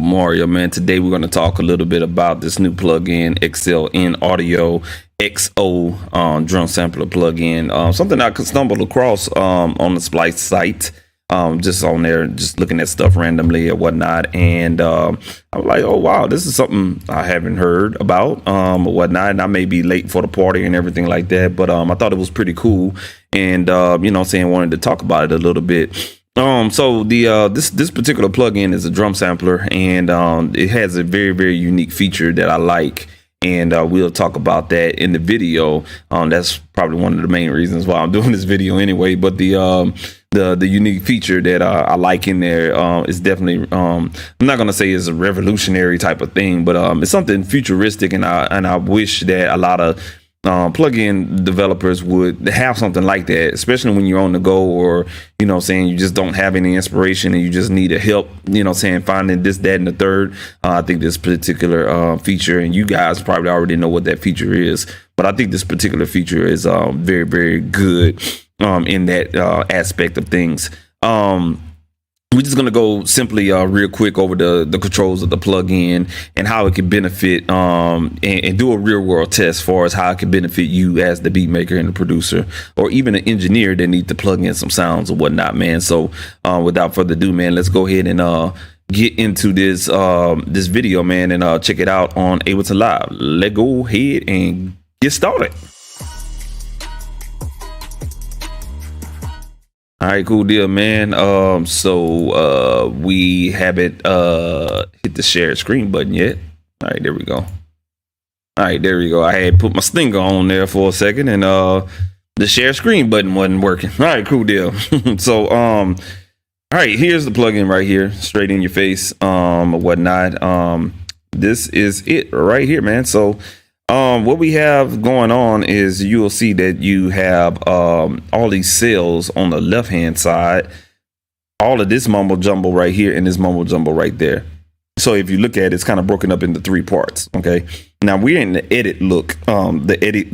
Mario, man. Today we're going to talk a little bit about this new plugin, XLN Audio XO drum sampler plugin. Something I could stumble across on the Splice site. Just on there, just looking at stuff randomly or whatnot, and I was like, oh wow, this is something I haven't heard about or whatnot, and I may be late for the party and everything like that, but I thought it was pretty cool, and you know what I'm saying, wanted to talk about it a little bit. So the this particular plugin is a drum sampler, and it has a very unique feature that I like, and we'll talk about that in the video. That's probably one of the main reasons why I'm doing this video anyway. But the unique feature that I like in there is definitely I'm not gonna say it's a revolutionary type of thing, but it's something futuristic, and I wish that a lot of plugin developers would have something like that, especially when you're on the go, or you know saying you just don't have any inspiration and you just need a help, you know saying, finding this, that, and the third. I think this particular feature, and you guys probably already know what that feature is, but I think this particular feature is very good in that aspect of things. We're just going to go simply real quick over the controls of the plugin and how it can benefit and do a real world test as far as how it can benefit you as the beat maker and the producer, or even an engineer that need to plug in some sounds or whatnot, man. So without further ado, man, let's go ahead and get into this this video, man, and check it out on Ableton Live. Let's go ahead and get started. All right, cool deal, man. So we haven't hit the share screen button yet. All right, there we go. All right, there we go. I had put my stinger on there for a second, and the share screen button wasn't working. All right, cool deal. So all right, here's the plugin right here, straight in your face, or whatnot. This is it right here, man. So what we have going on is you will see that you have all these cells on the left hand side, all of this mumbo jumbo right here, and this mumbo jumbo right there. So if you look at it, it's kind of broken up into three parts. Okay, now we're in the edit look, the edits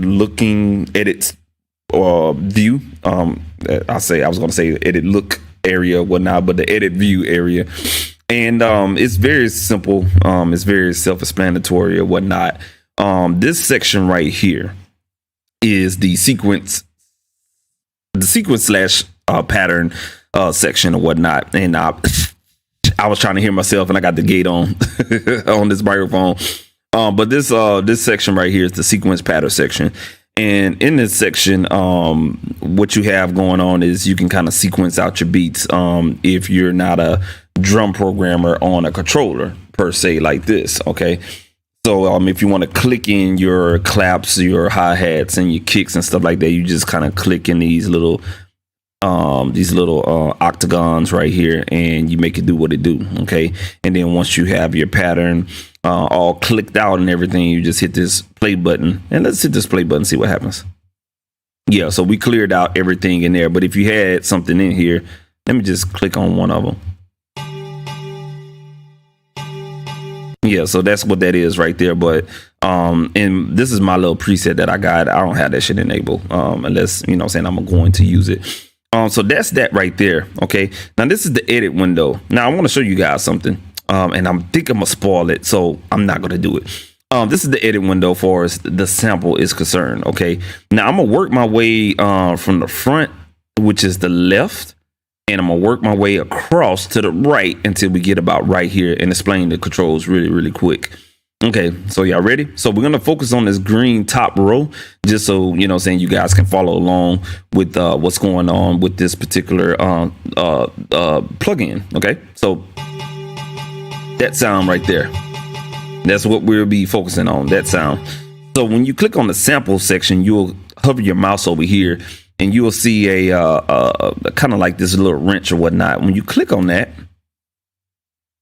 view. I was going to say edit look area, whatnot, but the edit view area, and it's very simple. It's very self-explanatory or whatnot. This section right here is the sequence slash pattern section or whatnot, and I was trying to hear myself, and I got the gate on on this microphone. But this section right here is the sequence pattern section, and in this section, what you have going on is you can kind of sequence out your beats if you're not a drum programmer on a controller per se like this. Okay. So if you want to click in your claps, your hi-hats, and your kicks and stuff like that, you just kind of click in these little octagons right here, and you make it do what it do. Okay, and then once you have your pattern all clicked out and everything, you just hit this play button, and let's hit this play button, see what happens. Yeah, so we cleared out everything in there, but if you had something in here, let me just click on one of them. Yeah, so that's what that is right there. But and this is my little preset that I got. I don't have that shit enabled unless, you know, saying I'm going to use it. So that's that right there. Okay, now this is the edit window. Now I want to show you guys something, and I'm thinking I'm gonna spoil it, so I'm not gonna do it. This is the edit window for as the sample is concerned. Okay, now I'm gonna work my way from the front, which is the left, and I'm gonna work my way across to the right until we get about right here and explain the controls really quick. Okay, so y'all ready? So we're gonna focus on this green top row, just so you know saying you guys can follow along with what's going on with this particular plugin. Okay, so that sound right there, that's what we'll be focusing on, that sound. So when you click on the sample section, you'll hover your mouse over here, and you will see a kind of like this little wrench or whatnot. When you click on that,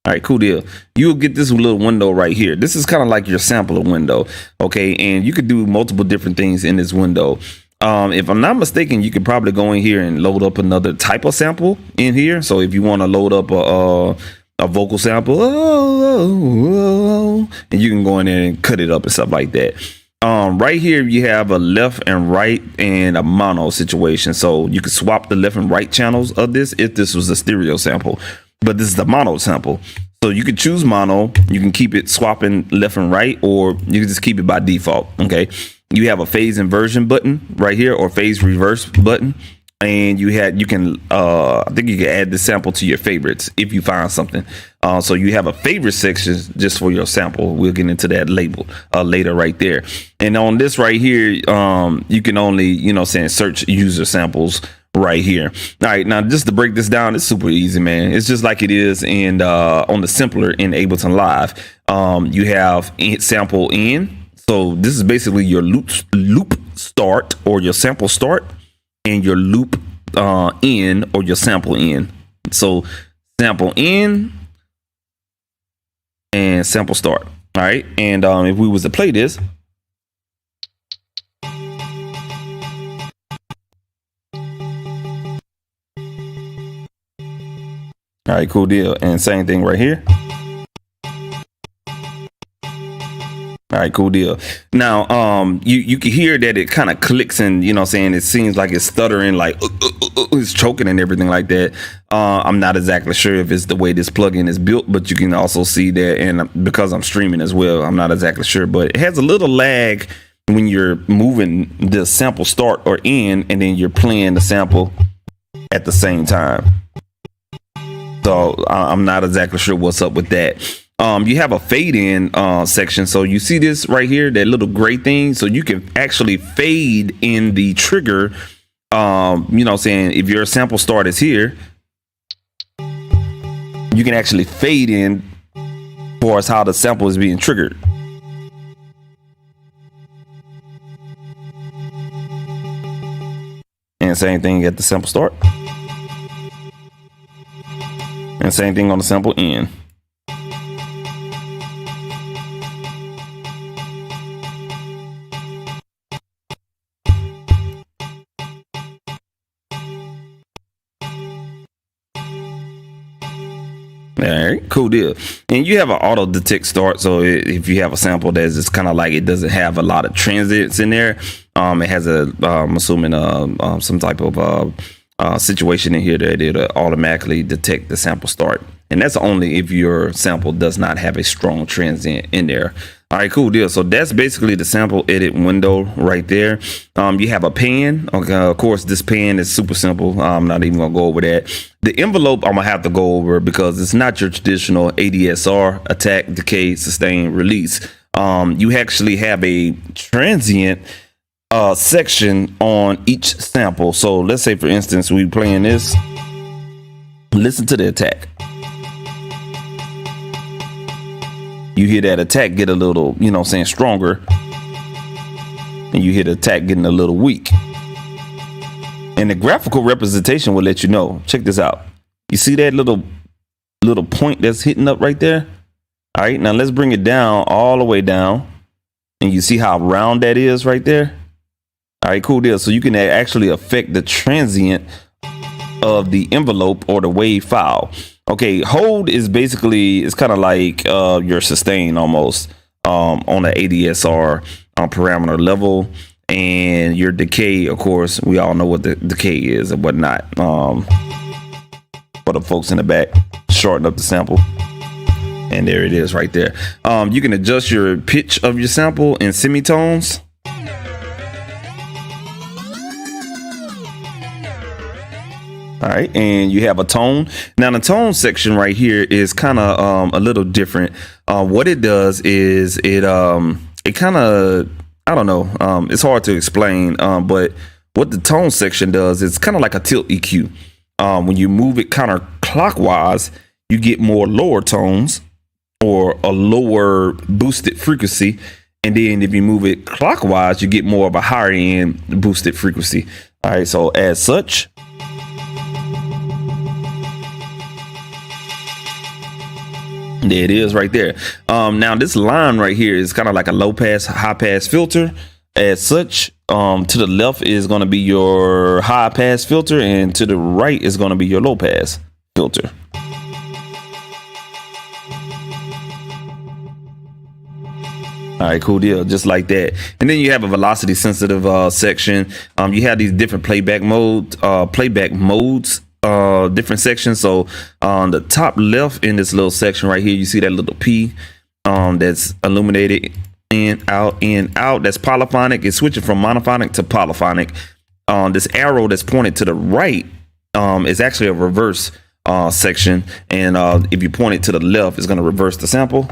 all right, cool deal, you'll get this little window right here. This is kind of like your sampler window. Okay, and you could do multiple different things in this window. If I'm not mistaken, you could probably go in here and load up another type of sample in here. So if you want to load up a vocal sample, and you can go in there and cut it up and stuff like that. Right here you have a left and right and a mono situation, so you could swap the left and right channels of this if this was a stereo sample, but this is the mono sample. So you can choose mono, you can keep it swapping left and right, or you can just keep it by default. Okay. You have a phase inversion button right here, or phase reverse button. And you can I think you can add the sample to your favorites if you find something. So you have a favorite section just for your sample. We'll get into that label later right there. And on this right here, you can only, search user samples right here. All right, now just to break this down, it's super easy, man. It's just like it is in on the simpler in Ableton Live. You have sample in. So this is basically your loop start, or your sample start, and your loop in, or your sample in. So sample in and sample start. All right, and if we was to play this, all right, cool deal. And same thing right here. All right, cool deal. Now, you can hear that it kind of clicks, and it seems like it's stuttering, like it's choking and everything like that. I'm not exactly sure if it's the way this plugin is built, but you can also see that, and because I'm streaming as well, I'm not exactly sure, but it has a little lag when you're moving the sample start or in, and then you're playing the sample at the same time. So I'm not exactly sure what's up with that. You have a fade in section. So you see this right here, that little gray thing. So you can actually fade in the trigger. If your sample start is here, you can actually fade in for us how the sample is being triggered. And same thing at the sample start. And same thing on the sample end. All right, cool deal. And you have an auto detect start. So if you have a sample that's just kind of like, it doesn't have a lot of transits in there, it has I'm assuming some type of situation in here that it'll automatically detect the sample start. And that's only if your sample does not have a strong transient in there. All right, cool deal. So that's basically the sample edit window right there. You have a pan. Okay, of course, this pan is super simple. I'm not even gonna go over that. The envelope I'm gonna have to go over because it's not your traditional ADSR, attack, decay, sustain, release. You actually have a transient section on each sample. So let's say, for instance, we playing this. Listen to the attack. You hear that attack get a little, stronger. And you hear the attack getting a little weak. And the graphical representation will let you know. Check this out. You see that little point that's hitting up right there? All right, now let's bring it down, all the way down. And you see how round that is right there? All right, cool deal. So you can actually affect the transient of the envelope or the wave file. Okay, hold is basically, it's kind of like your sustain almost on the ADSR parameter level. And your decay, of course, we all know what the decay is and whatnot. For the folks in the back, shorten up the sample. And there it is right there. You can adjust your pitch of your sample in semitones. All right, and you have a tone. Now the tone section right here is kind of a little different. What it does is it kind of, I don't know, it's hard to explain, but what the tone section does is kind of like a tilt EQ. When you move it counterclockwise, you get more lower tones or a lower boosted frequency. And then if you move it clockwise, you get more of a higher end boosted frequency. All right, so as such, there it is right there. Now this line right here is kind of like a low pass, high pass filter. As such, to the left is going to be your high pass filter, and to the right is going to be your low pass filter. All right, cool deal. Just like that. And then you have a velocity sensitive section. You have these different playback modes. different sections. So on the top left in this little section right here, you see that little P that's illuminated in, out. That's polyphonic. It's switching from monophonic to polyphonic. This arrow that's pointed to the right is actually a reverse section, and if you point it to the left, it's going to reverse the sample.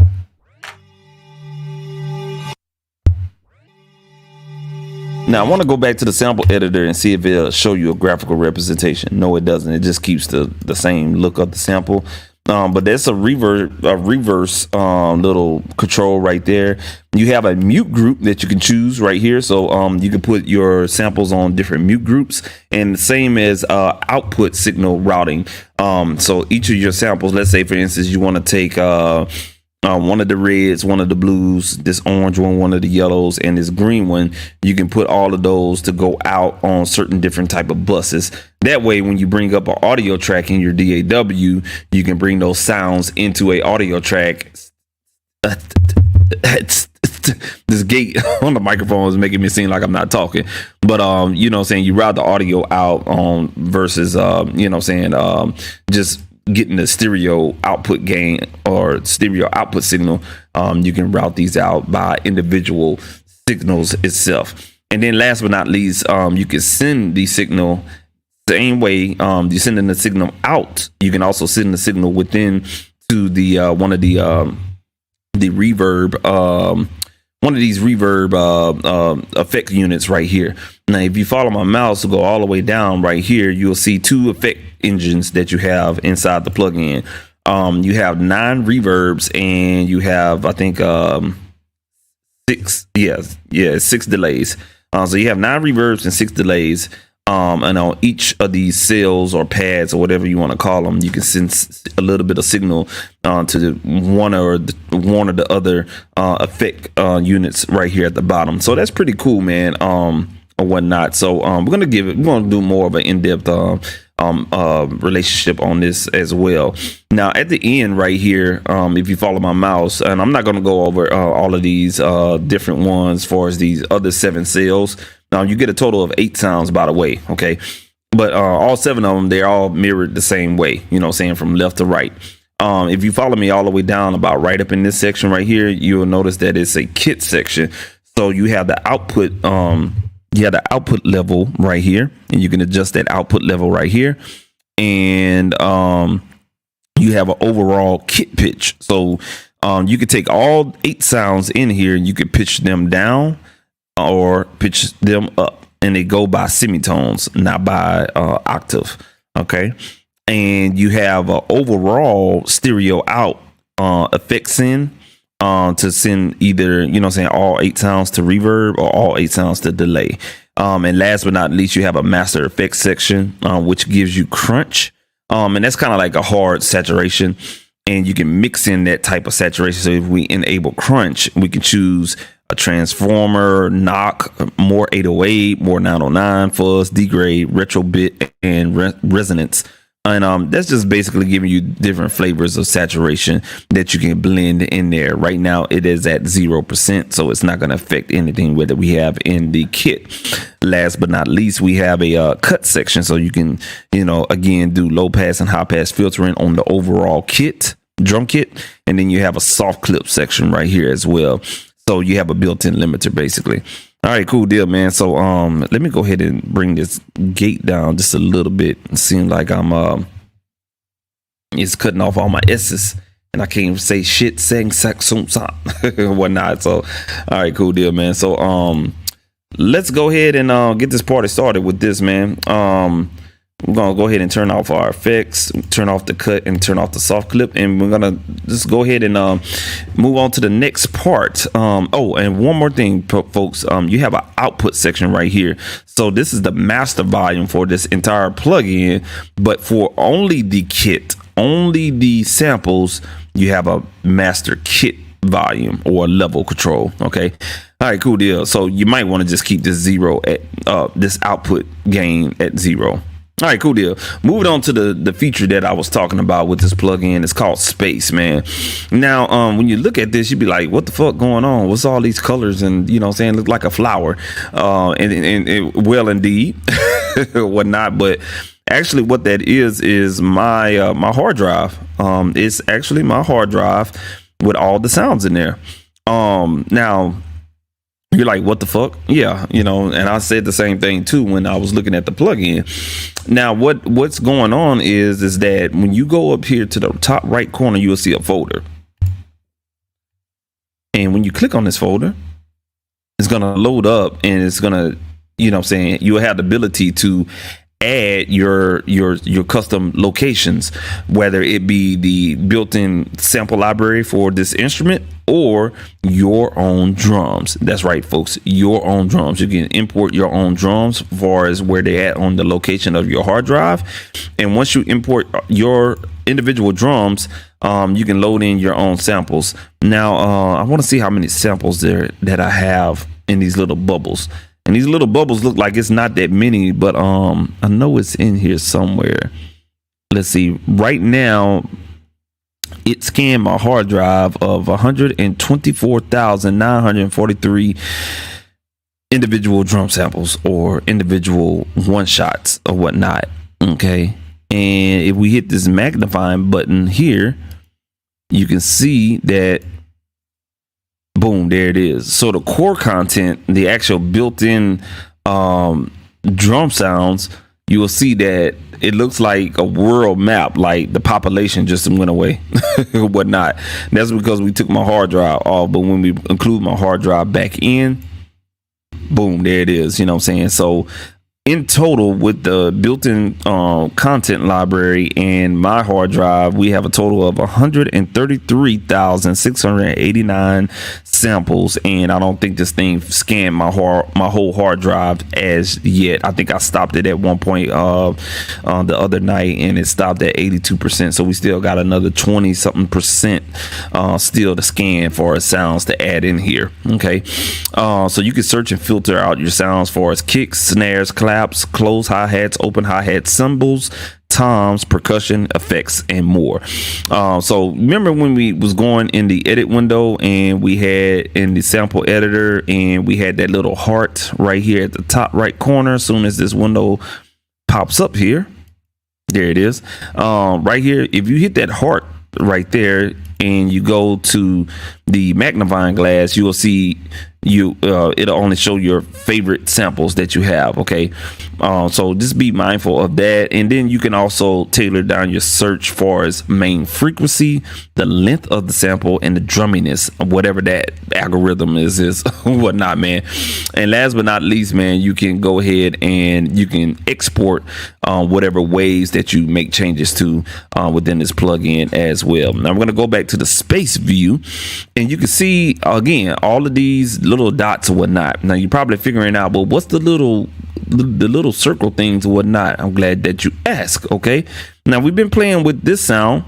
Now I want to go back to the sample editor and see if it'll show you a graphical representation. No, it doesn't. It just keeps the same look of the sample. But there's a reverse little control right there. You have a mute group that you can choose right here. So you can put your samples on different mute groups, and the same as output signal routing. So each of your samples, let's say for instance, you want to take one of the reds, one of the blues, this orange one of the yellows, and this green one. You can put all of those to go out on certain different type of buses. That way, when you bring up an audio track in your DAW, you can bring those sounds into a audio track. This gate on the microphone is making me seem like I'm not talking, but you know what I'm saying, you route the audio out on versus you know what I'm saying, just getting the stereo output gain or stereo output signal. You can route these out by individual signals itself. And then last but not least, you can send the signal same way you're sending the signal out. You can also send the signal within to the one of the reverb, one of these reverb effect units right here. Now, if you follow my mouse to go all the way down right here, you'll see two effect engines that you have inside the plugin. You have 9 reverbs, and you have, I think, 6 delays. So you have 9 reverbs and 6 delays. And on each of these cells or pads or whatever you want to call them, you can send a little bit of signal to one or the other effect units right here at the bottom. So that's pretty cool, man. Or whatnot. So we're gonna do more of an in-depth relationship on this as well. Now at the end right here, if you follow my mouse, and I'm not going to go over all of these different ones as far as these other 7 cells. You get a total of 8 sounds, by the way. Okay, but all 7 of them, they're all mirrored the same way, you know, saying from left to right. If you follow me all the way down, about right up in this section right here, you'll notice that it's a kit section. So you have the output level right here, and you can adjust that output level right here. And you have an overall kit pitch. So you could take all 8 sounds in here and you could pitch them down or pitch them up, and they go by semitones, not by octave. Okay. And you have an overall stereo out effects in to send either, you know what I'm saying, all 8 sounds to reverb or all 8 sounds to delay. And last but not least, you have a master effects section, which gives you crunch. And that's kind of like a hard saturation, and you can mix in that type of saturation. So if we enable crunch, we can choose a transformer, knock, more 808, more 909, fuzz, degrade, retro bit, and resonance. And that's just basically giving you different flavors of saturation that you can blend in there. Right now it is at 0%, so it's not going to affect anything that we have in the kit. Last but not least, we have a cut section, so you can, you know, again, do low pass and high pass filtering on the overall kit, drum kit. And then you have a soft clip section right here as well, so you have a built-in limiter basically. All right, cool deal, man. So let me go ahead and bring this gate down just a little bit. It seems like I'm it's cutting off all my S's, and I can't even say shit, saying sack, soom, sop, whatnot. So all right, cool deal, man. So let's go ahead and get this party started with this, man. We're gonna go ahead and turn off our effects, turn off the cut, and turn off the soft clip, and we're gonna just go ahead and move on to the next part. Oh, and one more thing, folks. You have an output section right here. So this is the master volume for this entire plugin, but for only the kit, only the samples, you have a master kit volume or level control. Okay. All right, cool deal. So you might want to just keep this 0 at this output gain at 0. All right, cool deal. Moving on to the feature that I was talking about with this plugin. It's called space, man. Now, when you look at this, you'd be like, what the fuck going on? What's all these colors? And, you know what I'm saying, look like a flower. And well, indeed, whatnot. But actually what that is my my hard drive. It's actually my hard drive with all the sounds in there. Now you're like, what the fuck? Yeah, you know, and I said the same thing too when I was looking at the plugin. Now what's going on is that when you go up here to the top right corner, you will see a folder. And when you click on this folder, it's gonna load up and it's gonna, you know what I'm saying, you'll have the ability to add your custom locations, whether it be the built-in sample library for this instrument or your own drums. That's right, folks, your own drums. You can import your own drums as far as where they at on the location of your hard drive. And once you import your individual drums, you can load in your own samples. Now I want to see how many samples there that I have in these little bubbles. And these little bubbles look like it's not that many, but I know it's in here somewhere. Let's see. Right now, it scanned my hard drive of 124,943 individual drum samples or individual one shots or whatnot. Okay. And if we hit this magnifying button here, you can see that, boom, there it is. So the core content, the actual built-in drum sounds, you will see that it looks like a world map, like the population just went away or whatnot. That's because we took my hard drive off, but when we include my hard drive back in, boom, there it is. You know what I'm saying? So in total, with the built-in content library and my hard drive, we have a total of 133,689 samples. And I don't think this thing scanned my whole hard drive as yet. I think I stopped it at one point the other night, and it stopped at 82%. So we still got another 20 something percent still to scan for sounds to add in here. Okay, so you can search and filter out your sounds for as kicks, snares, claps, close hi-hats, open hi-hats, cymbals, toms, percussion, effects, and more. So remember when we was going in the edit window and we had in the sample editor and we had that little heart right here at the top right corner. As soon as this window pops up here, there it is. Right here, if you hit that heart right there and you go to the magnifying glass, you will see it'll only show your favorite samples that you have. Okay, so just be mindful of that. And then you can also tailor down your search for as main frequency, the length of the sample, and the drumminess of whatever that algorithm is whatnot, man. And last but not least, man, you can go ahead and you can export whatever waves that you make changes to within this plugin as well. Now I'm going to go back to the space view, and you can see again all of these little dots or whatnot. Now you're probably figuring out, well, what's the little circle things or whatnot? I'm glad that you asked. Okay, now we've been playing with this sound,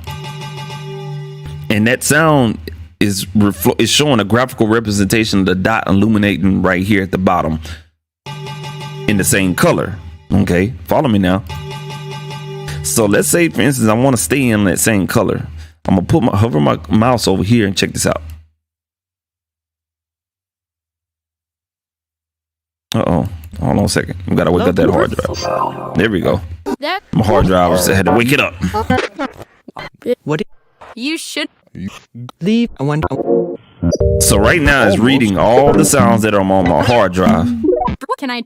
and that sound is showing a graphical representation of the dot illuminating right here at the bottom in the same color. Okay, follow me now. So let's say, for instance, I want to stay in that same color. I'm gonna hover my mouse over here and check this out. Hold on a second. We gotta wake up that hard drive. There we go. My hard drive had to wake it up. What? You should leave. I wonder. So right now it's reading all the sounds that are on my hard drive. Can I?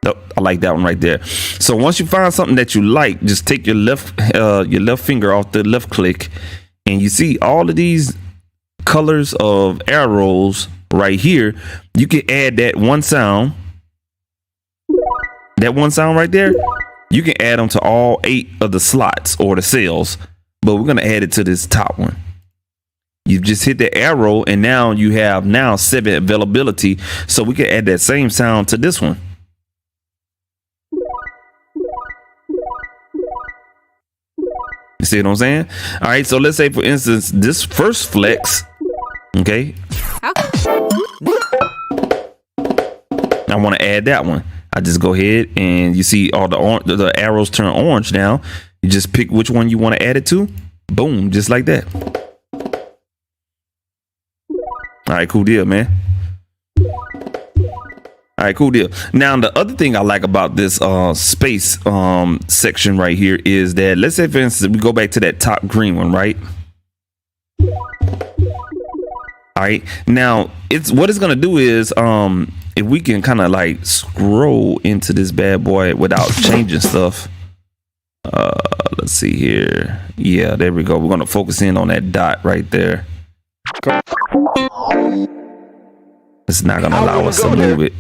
Oh, I like that one right there. So once you find something that you like, just take your left finger off the left click, and you see all of these colors of arrows right here. You can add that one sound right there. You can add them to all 8 of the slots or the cells, but we're gonna add it to this top one. You just hit the arrow, and now you have 7 availability, so we can add that same sound to this one. You see what I'm saying? All right, so let's say, for instance, this first flex, okay, I want to add that one. I just go ahead and you see all the arrows turn orange now. You just pick which one you want to add it to. Boom, just like that. All right, cool deal, man. All All right, cool deal. Now, the other thing I like about this space section right here is that, let's say, for instance, we go back to that top green one, right? All right. Now, what it's gonna do is, if we can kind of like scroll into this bad boy without changing stuff. Let's see here. Yeah, there we go. We're gonna focus in on that dot right there. It's not gonna allow us to move it.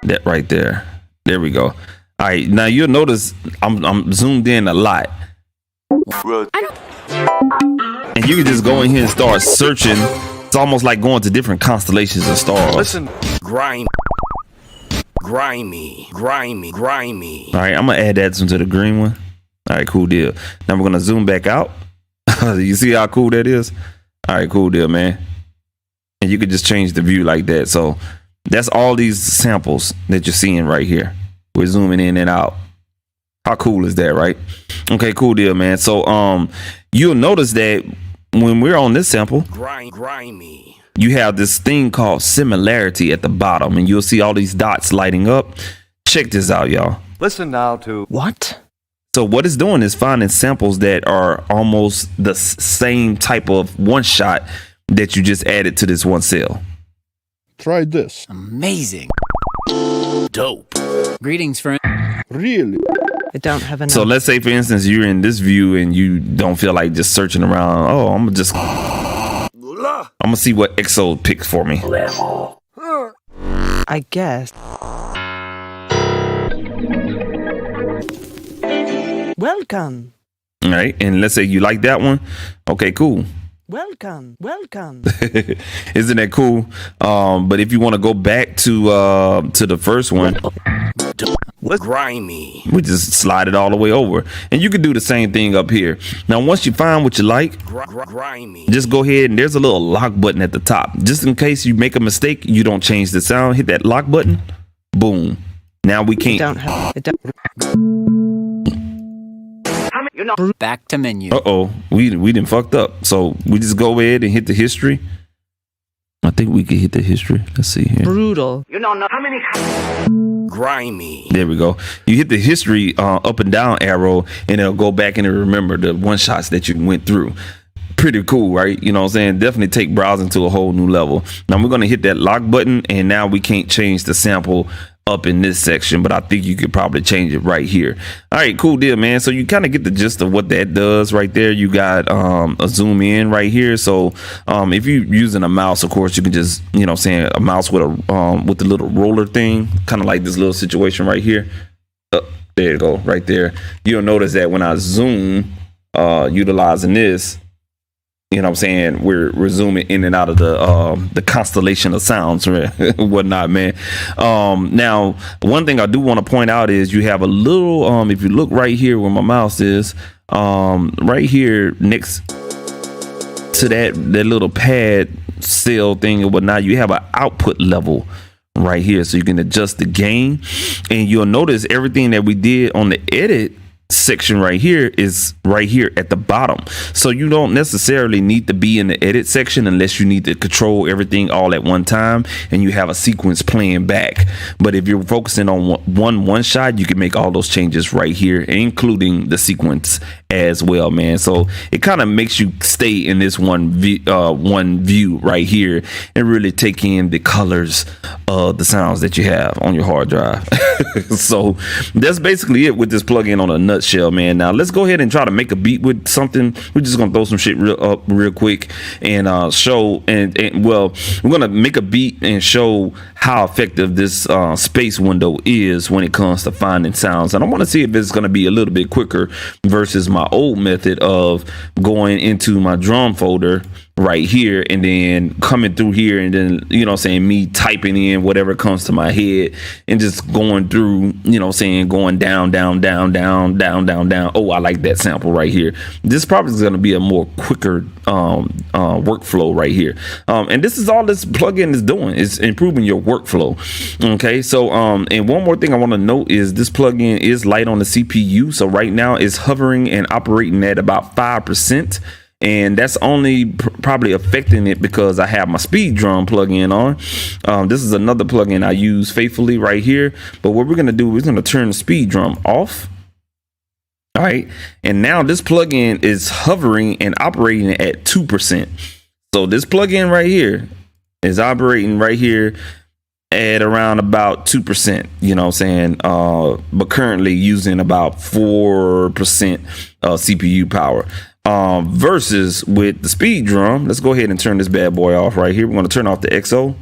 That right there. There we go. All right. Now you'll notice I'm zoomed in a lot. And you can just go in here and start searching. It's almost like going to different constellations of stars. Listen, grimy. All right, I'm gonna add that to the green one. All right, cool deal. Now we're gonna zoom back out. You see how cool that is? All right, cool deal, man. And you can just change the view like that. So that's all these samples that you're seeing right here. We're zooming in and out. How cool is that, right? Okay, cool deal, man. So you'll notice that when we're on this sample, grimy. you have this thing called similarity at the bottom, and you'll see all these dots lighting up. Check this out, y'all. Listen now to What? So what it's doing is finding samples that are almost the same type of one shot that you just added to this one cell. Try this. Amazing. dope. Greetings, friend. Really? I don't have enough. So let's say, for instance, you're in this view and you don't feel like just searching around. Oh, I'm gonna see what XO picks for me. I guess. Welcome. All right, and let's say you like that one. Okay, cool. Welcome. Welcome. Isn't that cool? But if you want to go back to the first one, Grimy. we just slide it all the way over, and you can do the same thing up here. Now, once you find what you like, Grimy. just go ahead and there's a little lock button at the top, just in case you make a mistake. You don't change the sound. Hit that lock button. Boom. Now we can't. Don't have. It don't. Back to menu. We done fucked up. So we just go ahead and hit the history. I think we can hit the history. Let's see here. Brutal. You don't know how many. Grimy. There we go. You hit the history up and down arrow, and it'll go back and it'll remember the one shots that you went through. Pretty cool, right? You know what I'm saying? Definitely take browsing to a whole new level. Now we're gonna hit that lock button, and now we can't change the sample up in this section, but I think you could probably change it right here. All right, cool deal, man. So you kind of get the gist of what that does right there. You got a zoom in right here. So if you're using a mouse, of course, you can just, you know what I'm saying, a mouse with a with the little roller thing, kind of like this little situation right here. There you go, right there. You'll notice that when I zoom, utilizing this, you know what I'm saying, we're zooming in and out of the constellation of sounds and whatnot, man. Now, one thing I do want to point out is you have a little, if you look right here where my mouse is, right here next to that little pad cell thing and whatnot, you have an output level right here. So you can adjust the gain, and you'll notice everything that we did on the edit section right here is right here at the bottom. So you don't necessarily need to be in the edit section unless you need to control everything all at one time and you have a sequence playing back. But if you're focusing on one shot, you can make all those changes right here, including the sequence as well, man. So it kind of makes you stay in this one view right here and really take in the colors of the sounds that you have on your hard drive. So that's basically it with this plugin on a nutshell, man. Now let's go ahead and try to make a beat with something. We're just gonna throw some shit real quick and show and well, we're gonna make a beat and show how effective this space window is when it comes to finding sounds. And I want to see if it's gonna be a little bit quicker versus my old method of going into my drum folder right here and then coming through here and then, you know what I'm saying, me typing in whatever comes to my head and just going through, you know what I'm saying, going down. Oh, I like that sample right here. This probably is going to be a more quicker workflow right here. And this is all this plugin is doing, is improving your workflow. Okay, so and one more thing I want to note is this plugin is light on the CPU. So right now it's hovering and operating at about 5%. and that's only probably affecting it because I have my speed drum plugin on. This is another plugin I use faithfully right here, but what we're gonna do is we're gonna turn the speed drum off. All right, and now this plugin is hovering and operating at 2%. So this plugin right here is operating right here at around about 2%, you know what I'm saying? But currently using about 4% CPU power. Versus with the speed drum, let's go ahead and turn this bad boy off right here. We're going to turn off the XO.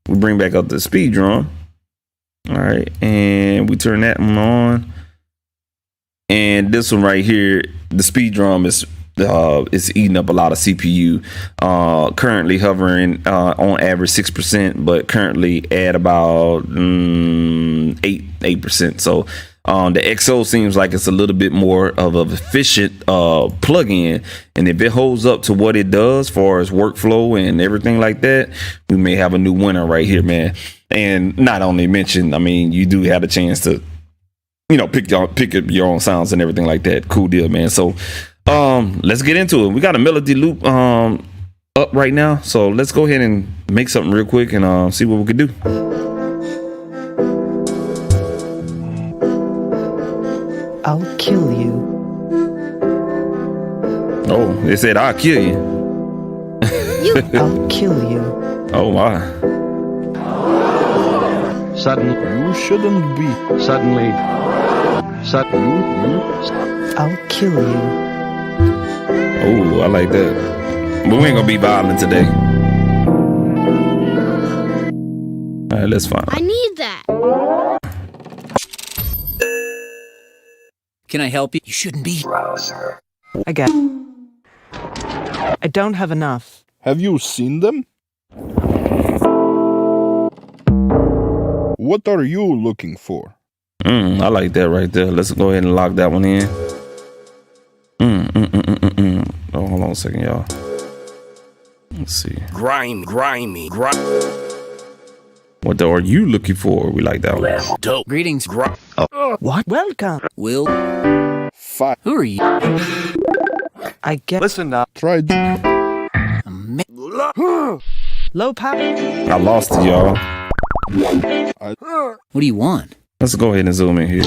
We bring back up the speed drum. All right, and we turn that one on. And this one right here, the speed drum is eating up a lot of CPU. Currently hovering on average 6%, but currently at about 8%. So the XO seems like it's a little bit more of an efficient plugin, and if it holds up to what it does as far as workflow and everything like that, we may have a new winner right here, man. And not only mention, I mean, you do have a chance to, you know, pick up your own sounds and everything like that. Cool deal, man. So let's get into it. We got a melody loop up right now, so let's go ahead and make something real quick and see what we can do. I'll kill you. Oh, they said I'll kill you. I'll kill you. Oh my. Suddenly, you shouldn't be. Suddenly. I'll kill you. Oh, I like that. But we ain't gonna be violent today. All right, let's find. I need that. Can I help you? You shouldn't be. I got. I don't have enough. Have you seen them? What are you looking for? I like that right there. Let's go ahead and lock that one in. Oh, hold on a second, y'all. Let's see. Grimy. What are you looking for? We like that one. Dope. Greetings. What? Welcome. Will. Fine. Who are you? I get. Listen now. Try this. Low power. I lost it, y'all. What do you want? Let's go ahead and zoom in here.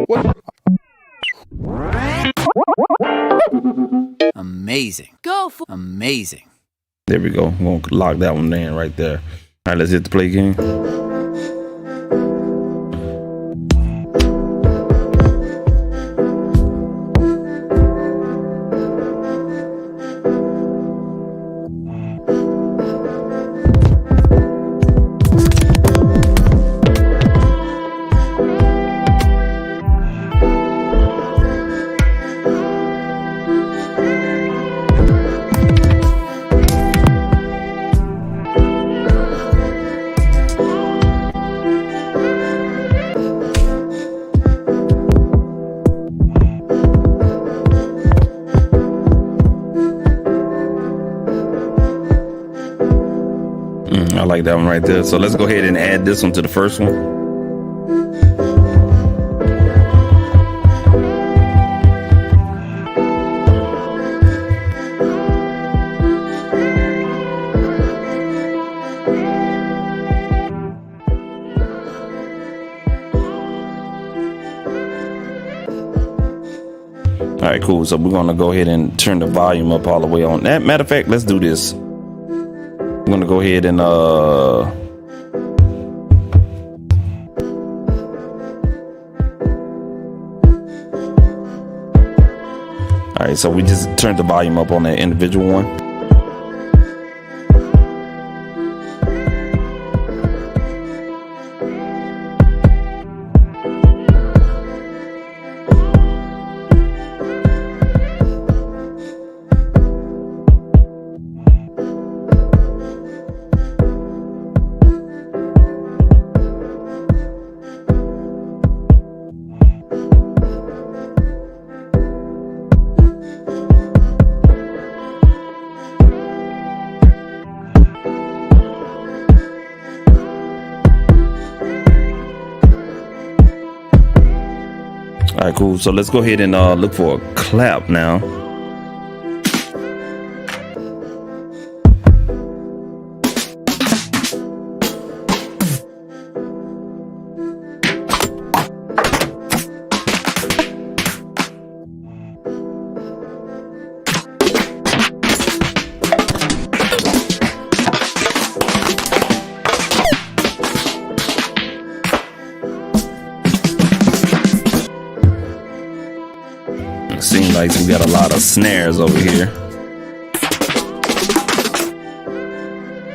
What? Amazing. Go for Amazing. There we go. We're gonna lock that one in right there. All right, let's hit the play again. I like that one right there. So let's go ahead and add this one to the first one. All right, cool. So we're gonna go ahead and turn the volume up all the way on that. Matter of fact, let's do this. I'm gonna go ahead and all right, so we just turned the volume up on that individual one. All right, cool. So let's go ahead and look for a clap now. nice. We got a lot of snares over here.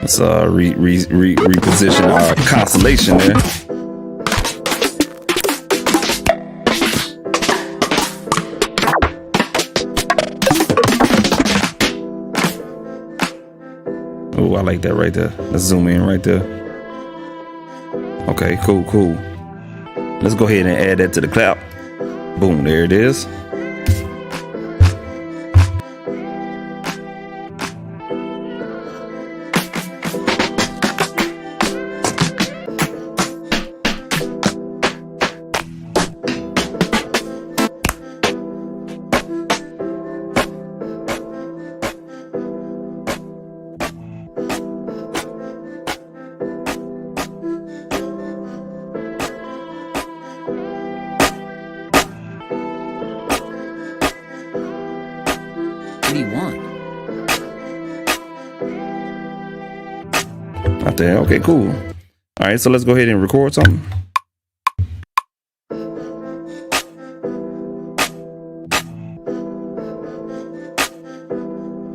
Let's reposition our constellation there. Oh, I like that right there. Let's zoom in right there. Okay, cool, cool. Let's go ahead and add that to the clap. Boom, there it is. What do you want? Out there. Okay, cool. All right, so let's go ahead and record something.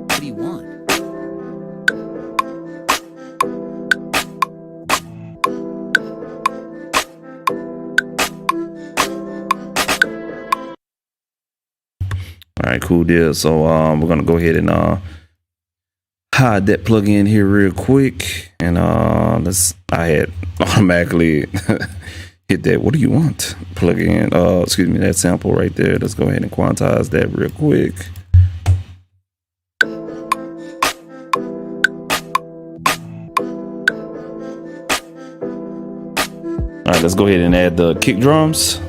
What do you want? All right, cool deal. So we're gonna go ahead and hide that plugin here real quick, and I had automatically hit that. What do you want? Plugin. Excuse me, that sample right there. Let's go ahead and quantize that real quick. All right, let's go ahead and add the kick drums.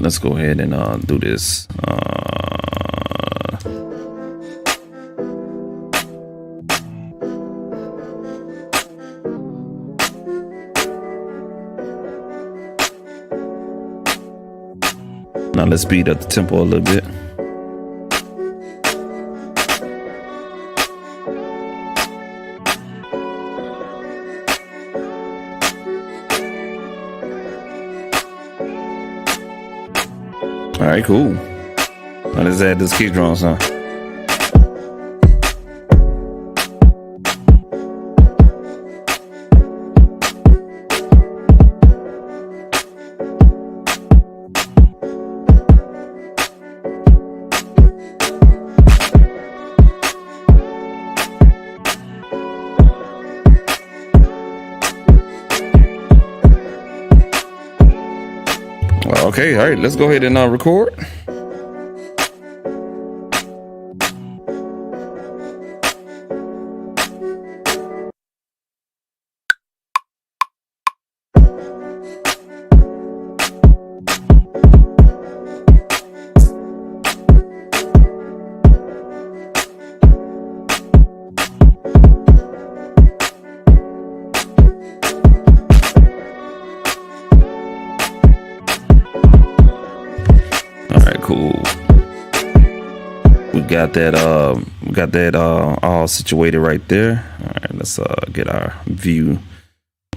Let's go ahead and do this. Now let's speed up the tempo a little bit. All right, cool. Now let's add this kick drum sound. Okay, all right, let's go ahead and record. Cool. We got that all situated right there. All right, let's get our view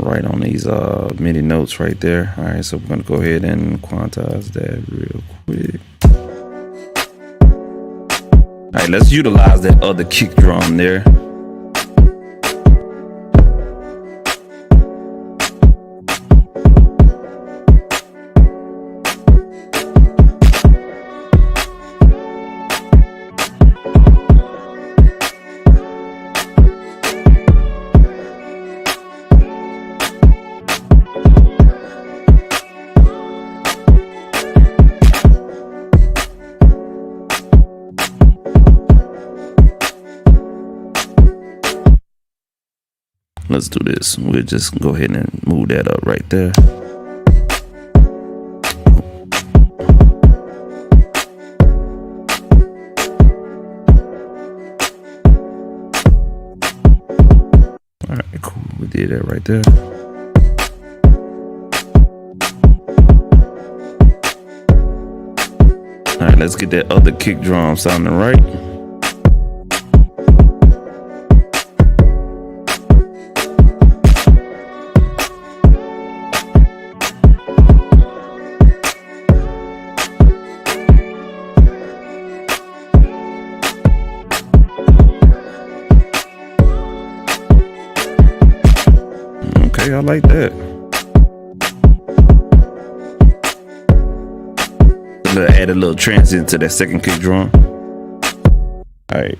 right on these MIDI notes right there. All right, so we're gonna go ahead and quantize that real quick. All right, let's utilize that other kick drum there. Let's do this. We'll just go ahead and move that up right there. All right, cool. We did that right there. All right, let's get that other kick drum sounding right. Okay, I like that. Add a little transient to that second kick drum. All right.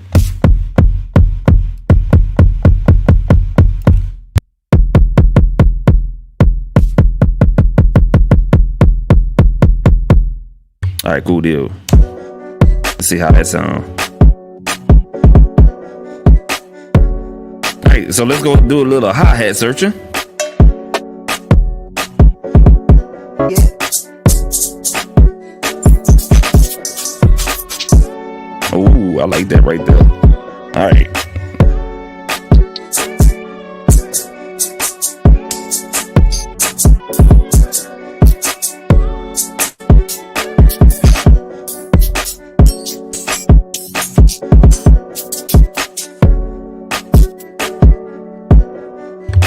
All right, cool deal. Let's see how that sounds. All right, so let's go do a little hi-hat searching. Ooh, I like that right there. All right.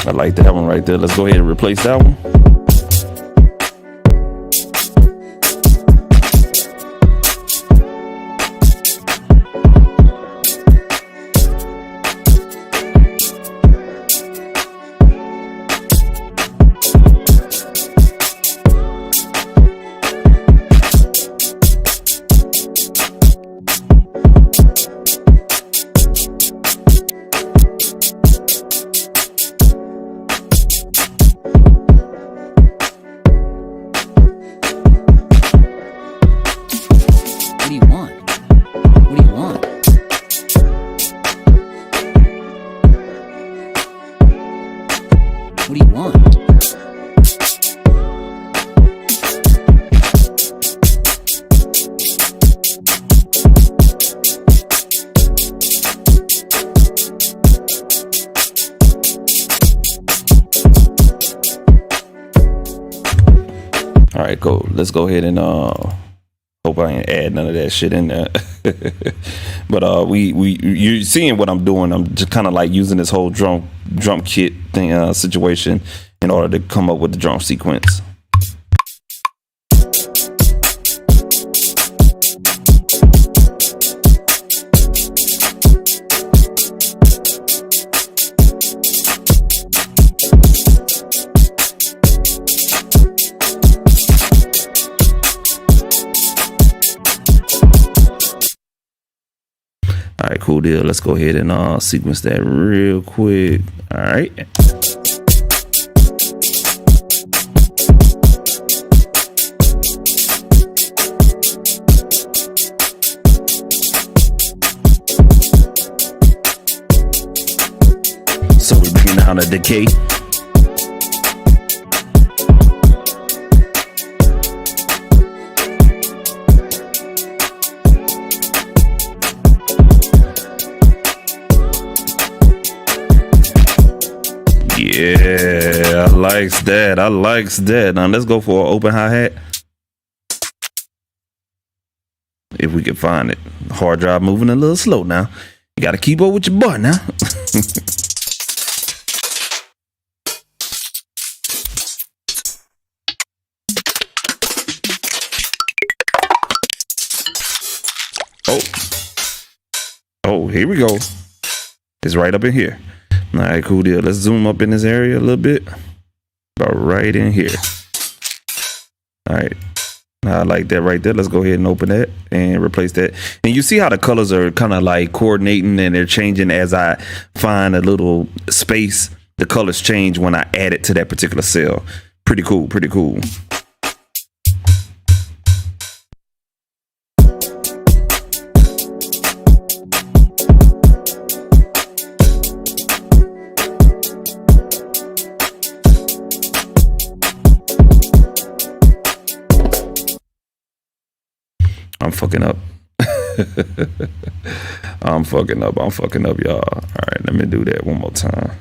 I like that one right there. Let's go ahead and replace that one. What do you want? All right, cool. Let's go ahead and hope I ain't add none of that shit in there. But you're seeing what I'm doing. I'm just kind of like using this whole drum kit thing situation in order to come up with the drum sequence. All right, cool deal. Let's go ahead and sequence that real quick. All right. So we're bringing down a decay. Yeah, I likes that. I likes that. Now let's go for an open hi-hat. If we can find it. Hard drive moving a little slow now. You gotta keep up with your boy now. Oh, here we go. It's right up in here. All right, cool deal. Let's zoom up in this area a little bit. About right in here. All right. I like that right there. Let's go ahead and open that and replace that. And you see how the colors are kind of like coordinating and they're changing as I find a little space. The colors change when I add it to that particular cell. Pretty cool, pretty cool. I'm fucking up. I'm fucking up, y'all. All right, let me do that one more time.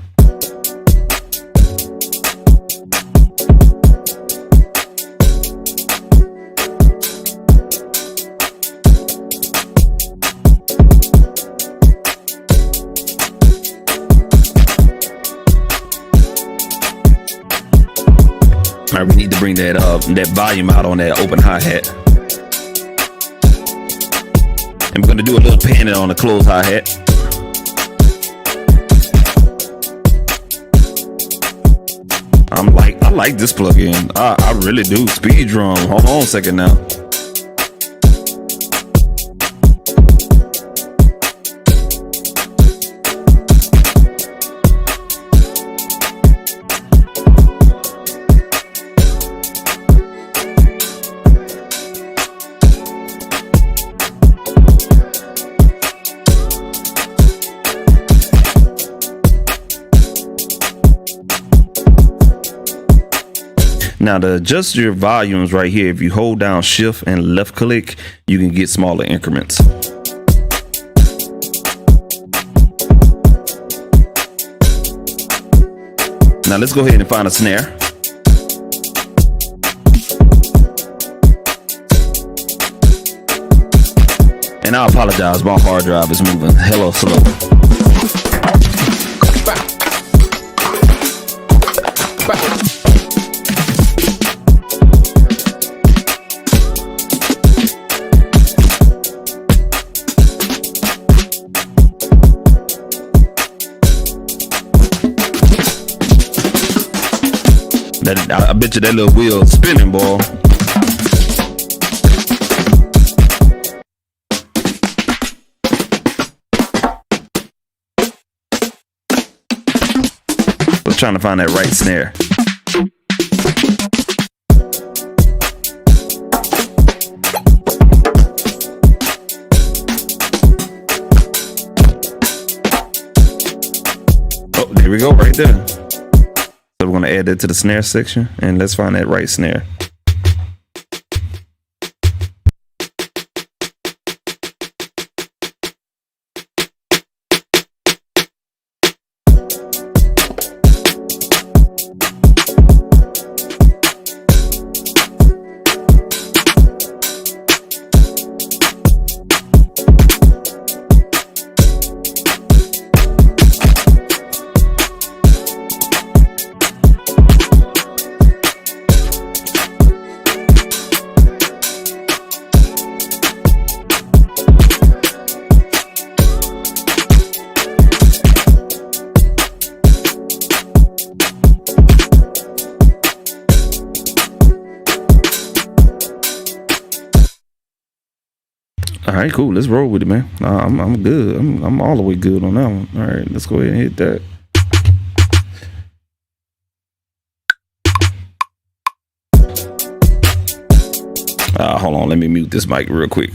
All right, we need to bring that volume out on that open hi-hat. And we're gonna do a little panning on the closed hi-hat. I like this plugin. I really do. Speed drum. Hold on a second now. Now to adjust your volumes right here, if you hold down shift and left click, you can get smaller increments. Now let's go ahead and find a snare. And I apologize, my hard drive is moving hella slow. I bet you that little wheel is spinning, boy. I'm trying to find that right snare. Oh, there we go, right there. So we're going to add that to the snare section, and let's find that right snare. All right, cool. Let's roll with it, man. I'm good. I'm all the way good on that one. All right, let's go ahead and hit that. Hold on. Let me mute this mic real quick.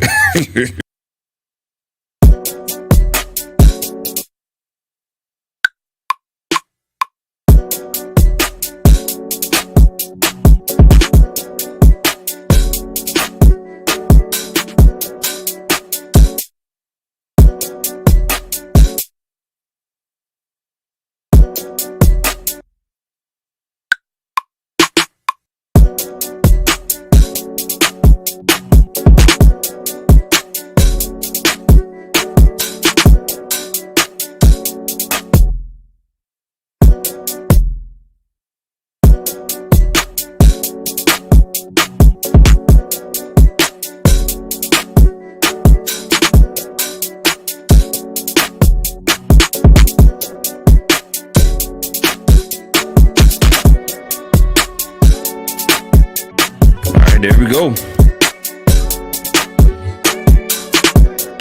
There we go.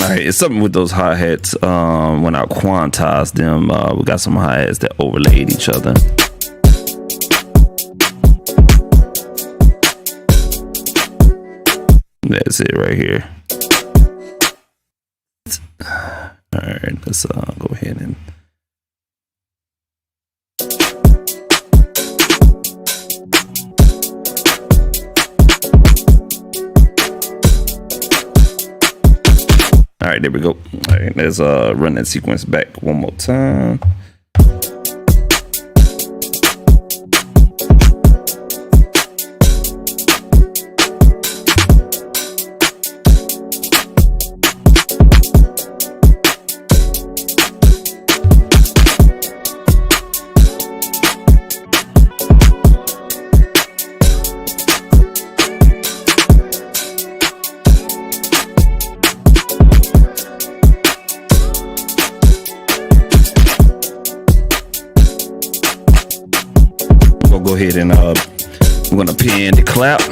All right, it's something with those hi-hats. When I quantized them, we got some hi-hats that overlaid each other. That's it right here. All right, let's go ahead and all right, there we go. All right, let's run that sequence back one more time. go ahead and we're gonna pin the clap.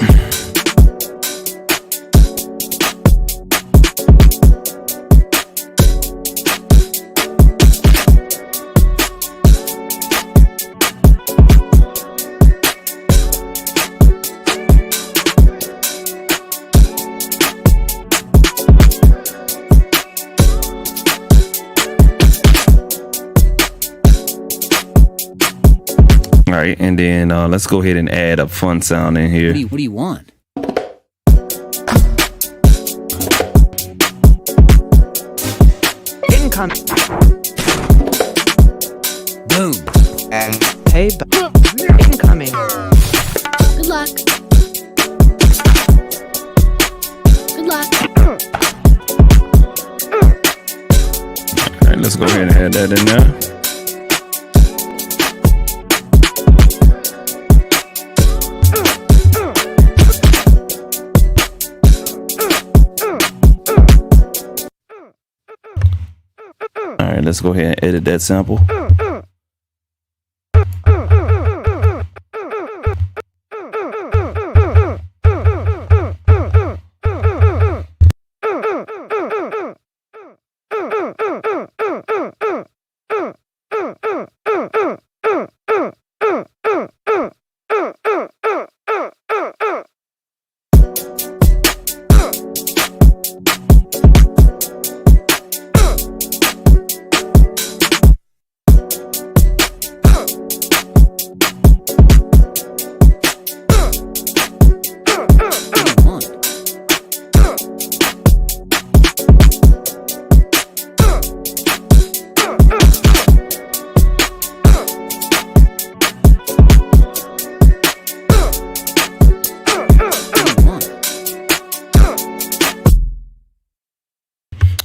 All right, and then let's go ahead and add a fun sound in here. What do you want? Incoming. Boom. Hey, incoming. Good luck. Good luck. All right, let's go ahead and add that in there. All right, let's go ahead and edit that sample.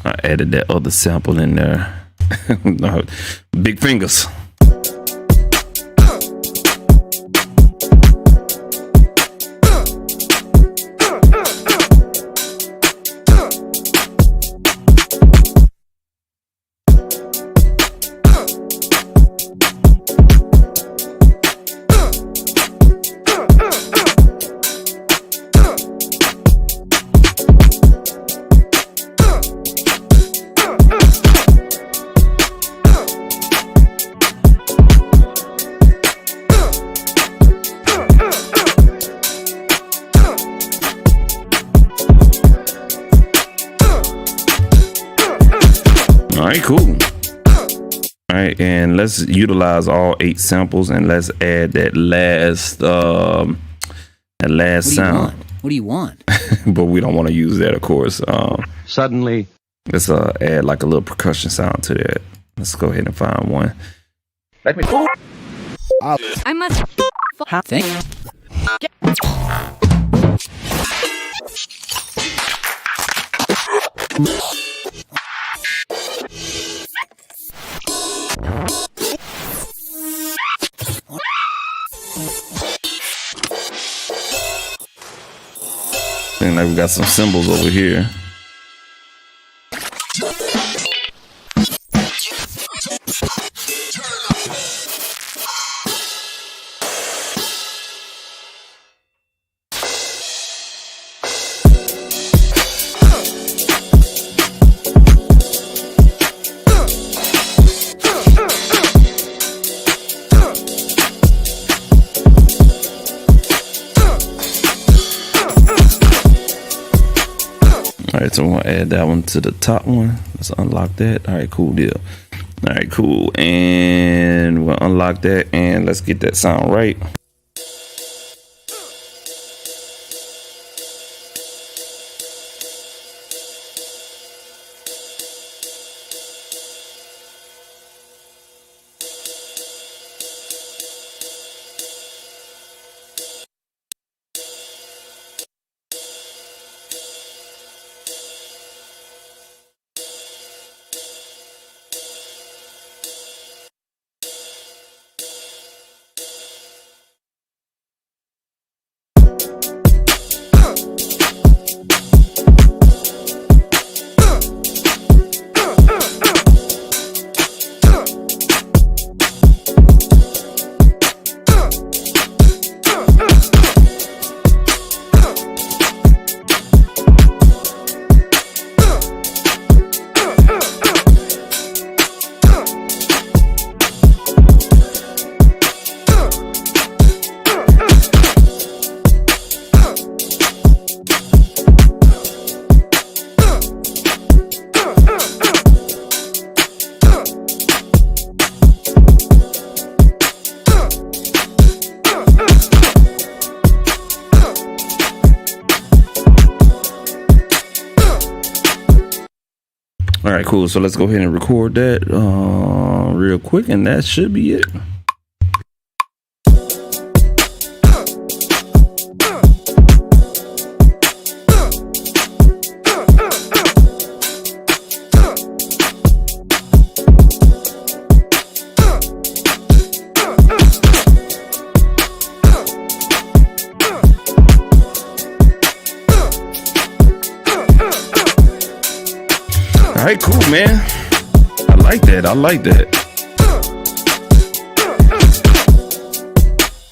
I added that other sample in there. No, big fingers. All right, cool. All right, and let's utilize all 8 samples, and let's add that last sound. What do you want? But we don't want to use that, of course. Suddenly. Let's add like a little percussion sound to that. Let's go ahead and find one. Let me. I must. Thank And like we got some cymbals over here. All right, so we're gonna add that one to the top one. Let's unlock that. All right, cool deal. All right, cool. And we'll unlock that, and let's get that sound right. cool. So let's go ahead and record that real quick, and that should be it. All right, cool, man. I like that. I like that.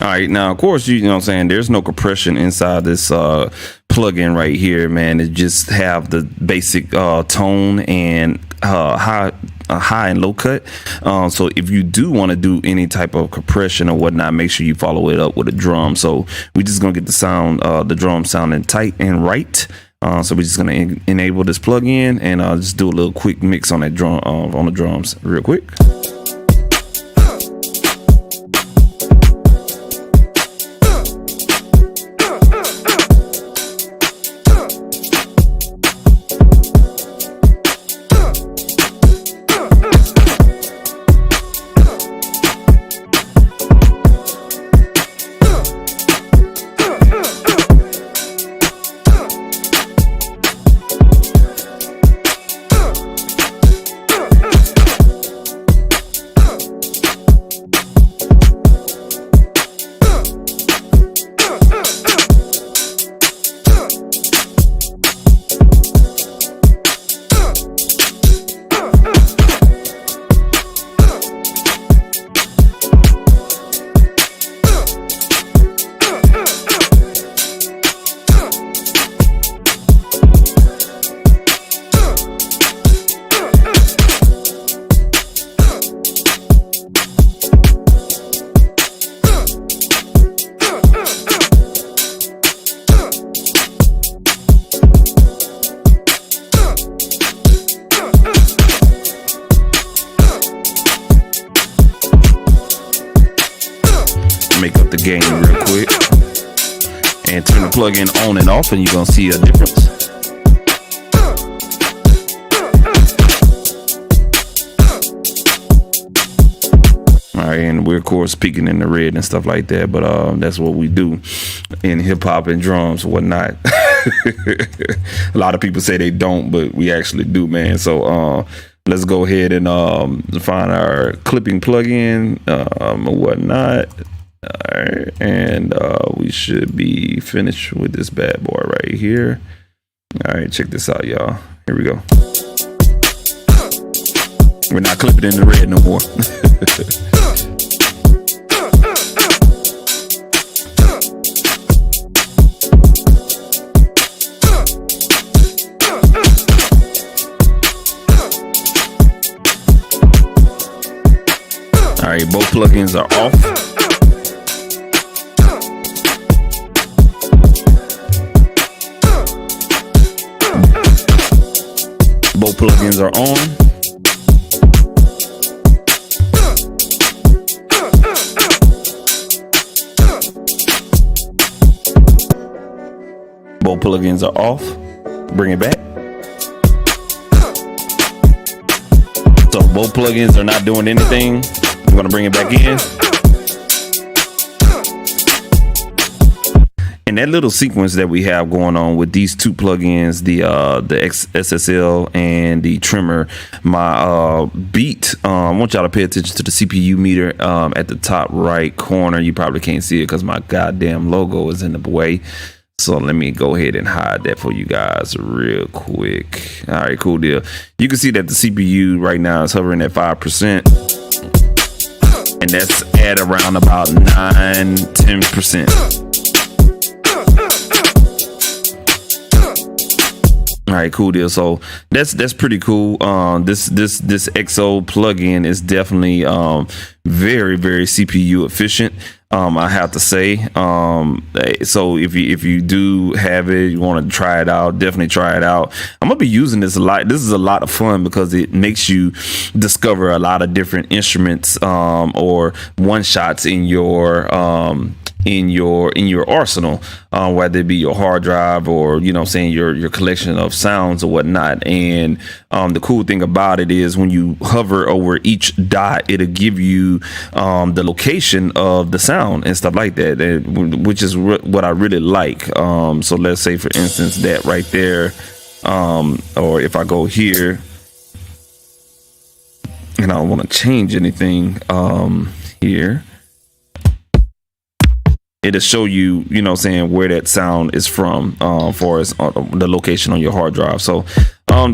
All right, now, of course, you know what I'm saying, there's no compression inside this plugin right here, man. It just have the basic tone and high and low cut. So if you do want to do any type of compression or whatnot, make sure you follow it up with a drum. So we're just gonna get the sound, the drum sounding tight and right. So we're just gonna enable this plugin and just do a little quick mix on that drum, on the drums real quick. Make up the gain real quick and turn the plugin on and off, and you're gonna see a difference. All right, and we're of course peaking in the red and stuff like that, but that's what we do in hip hop and drums and whatnot. A lot of people say they don't, but we actually do, man. So let's go ahead and find our clipping plugin and whatnot. All right, and we should be finished with this bad boy right here. All right, check this out, y'all. Here we go. We're not clipping in the red no more. All right, both plugins are off. Both plugins are on. Both plugins are off. Bring it back. So both plugins are not doing anything. I'm gonna bring it back in. And that little sequence that we have going on with these two plugins, the SSL and the trimmer, my beat, I want y'all to pay attention to the CPU meter at the top right corner. You probably can't see it because my goddamn logo is in the way. So let me go ahead and hide that for you guys real quick. All right, cool deal. You can see that the CPU right now is hovering at 5%. And that's at around about 9-10%. All right, cool deal. So that's pretty cool. This XO plugin is definitely very CPU efficient. I have to say. So if you do have it, you want to try it out, definitely try it out. I'm gonna be using this a lot. This is a lot of fun because it makes you discover a lot of different instruments or one shots in your arsenal, whether it be your hard drive or, you know, saying your collection of sounds or whatnot. And the cool thing about it is when you hover over each dot, it'll give you the location of the sound and stuff like that, which is what I really like. So let's say, for instance, that right there, or if I go here and I don't want to change anything here, it'll show you, you know, saying where that sound is from, for as the location on your hard drive. So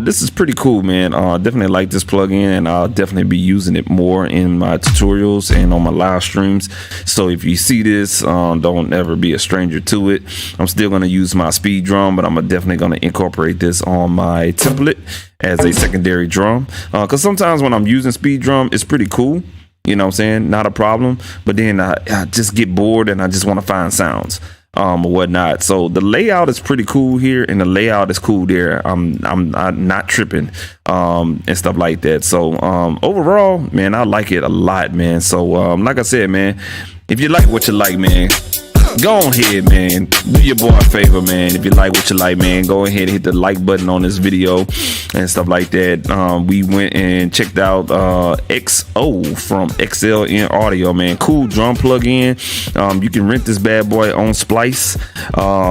this is pretty cool, man. Definitely like this plugin, and I'll definitely be using it more in my tutorials and on my live streams. So if you see this, don't ever be a stranger to it. I'm still going to use my speed drum, but I'm definitely going to incorporate this on my template as a secondary drum, because sometimes when I'm using speed drum, it's pretty cool. You know what I'm saying? Not a problem. But then I just get bored and I just want to find sounds or whatnot. So the layout is pretty cool here, and the layout is cool there. I'm not tripping and stuff like that. So overall, man, I like it a lot, man. So like I said, man, if you like what you like, man, go on ahead, man. Do your boy a favor, man. If you like what you like, man, go ahead and hit the like button on this video and stuff like that. We went and checked out XO from XLN Audio, man. Cool drum plugin. You can rent this bad boy on Splice,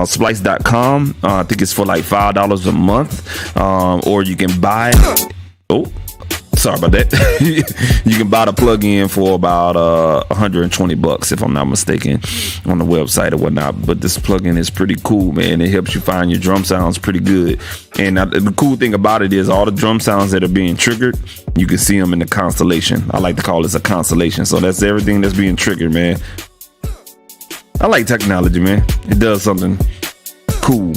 splice.com. I think it's for like $5 a month, or you can buy it. Oh, sorry about that. You can buy the plugin for about $120 if I'm not mistaken on the website or whatnot. But this plugin is pretty cool, man. It helps you find your drum sounds pretty good. And the cool thing about it is all the drum sounds that are being triggered, you can see them in the constellation. I like to call this a constellation. So that's everything that's being triggered, man. I like technology, man. It does something cool.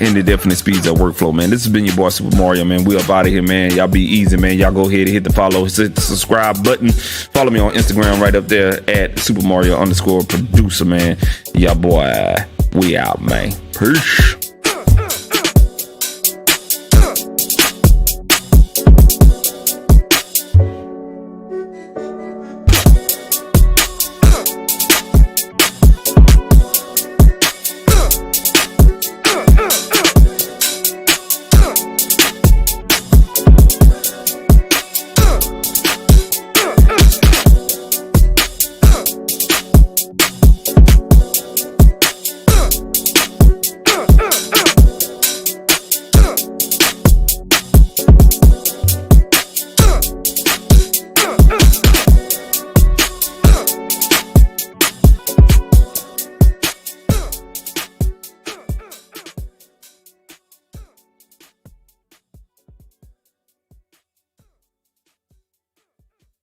And it definitely speeds up workflow, man. This has been your boy Super Mario, man. We up out of here, man. Y'all be easy, man. Y'all go ahead and hit the follow, hit the subscribe button. Follow me on Instagram right up there at Super Mario _producer, man. Y'all boy, we out, man. Peace.